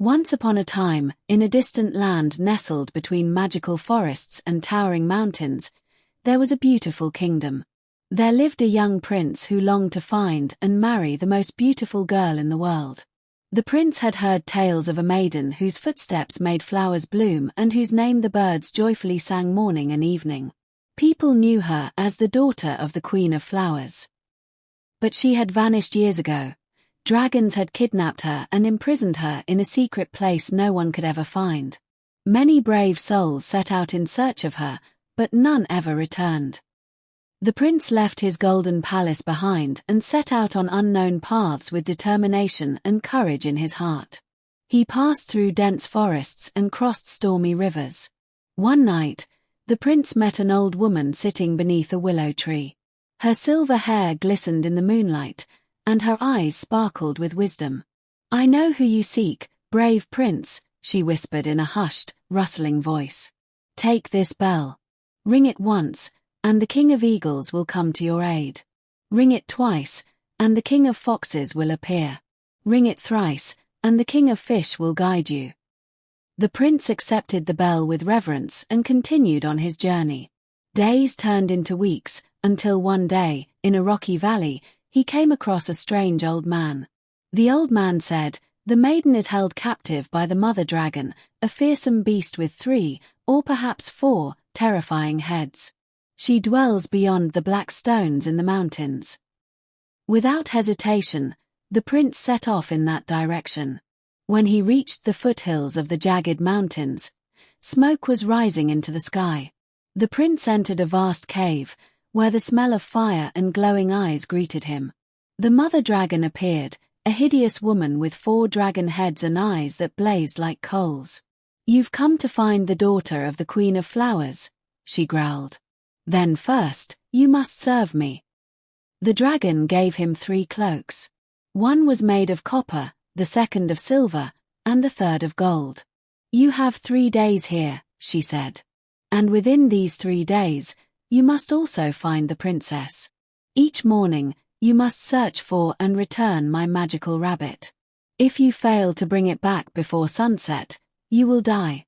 Once upon a time, in a distant land nestled between magical forests and towering mountains, there was a beautiful kingdom. There lived a young prince who longed to find and marry the most beautiful girl in the world. The prince had heard tales of a maiden whose footsteps made flowers bloom and whose name the birds joyfully sang morning and evening. People knew her as the daughter of the Queen of Flowers. But she had vanished years ago. Dragons had kidnapped her and imprisoned her in a secret place no one could ever find. Many brave souls set out in search of her, but none ever returned. The prince left his golden palace behind and set out on unknown paths with determination and courage in his heart. He passed through dense forests and crossed stormy rivers. One night, the prince met an old woman sitting beneath a willow tree. Her silver hair glistened in the moonlight, and her eyes sparkled with wisdom. "I know who you seek, brave prince," she whispered in a hushed, rustling voice. "Take this bell. Ring it once, and the King of Eagles will come to your aid. Ring it twice, and the King of Foxes will appear. Ring it thrice, and the King of Fish will guide you." The prince accepted the bell with reverence and continued on his journey. Days turned into weeks, until one day, in a rocky valley, he came across a strange old man. The old man said, "The maiden is held captive by the mother dragon, a fearsome beast with 3, or perhaps 4, terrifying heads. She dwells beyond the black stones in the mountains." Without hesitation, the prince set off in that direction. When he reached the foothills of the jagged mountains, smoke was rising into the sky. The prince entered a vast cave, where the smell of fire and glowing eyes greeted him. The mother dragon appeared, a hideous woman with 4 dragon heads and eyes that blazed like coals. "You've come to find the daughter of the Queen of Flowers," she growled. "Then first, you must serve me." The dragon gave him 3 cloaks. One was made of copper, the second of silver, and the third of gold. "You have 3 days here," she said. "And within these 3 days, you must also find the princess. Each morning, you must search for and return my magical rabbit. If you fail to bring it back before sunset, you will die."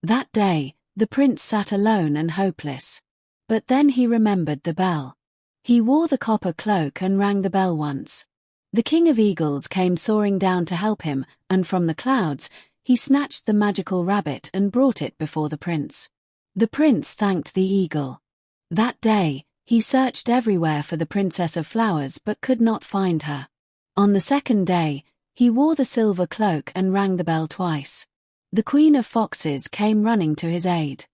That day, the prince sat alone and hopeless. But then he remembered the bell. He wore the copper cloak and rang the bell once. The King of Eagles came soaring down to help him, and from the clouds, he snatched the magical rabbit and brought it before the prince. The prince thanked the eagle. That day, he searched everywhere for the Princess of Flowers but could not find her. On the second day, he wore the silver cloak and rang the bell twice. The Queen of Foxes came running to his aid.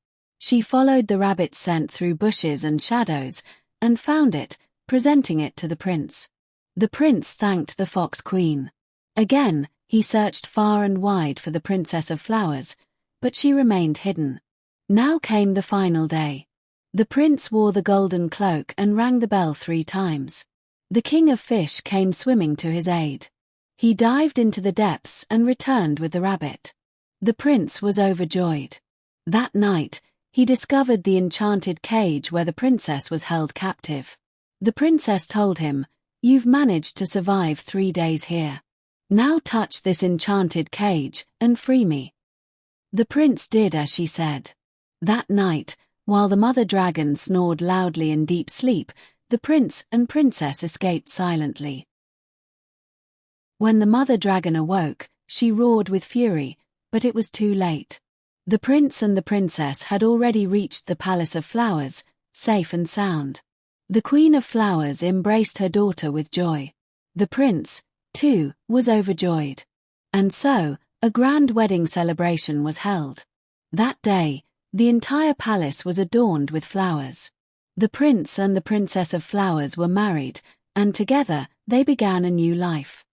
She followed the rabbit's scent through bushes and shadows, and found it, presenting it to the prince. The prince thanked the Fox Queen. Again, he searched far and wide for the Princess of Flowers, but she remained hidden. Now came the final day. The prince wore the golden cloak and rang the bell 3 times. The King of Fish came swimming to his aid. He dived into the depths and returned with the rabbit. The prince was overjoyed. That night, he discovered the enchanted cage where the princess was held captive. The princess told him, "You've managed to survive 3 days here. Now touch this enchanted cage and free me." The prince did as she said. That night, while the mother dragon snored loudly in deep sleep, the prince and princess escaped silently. When the mother dragon awoke, she roared with fury, but it was too late. The prince and the princess had already reached the Palace of Flowers, safe and sound. The Queen of Flowers embraced her daughter with joy. The prince, too, was overjoyed. And so, a grand wedding celebration was held. That day, the entire palace was adorned with flowers. The prince and the Princess of Flowers were married, and together they began a new life.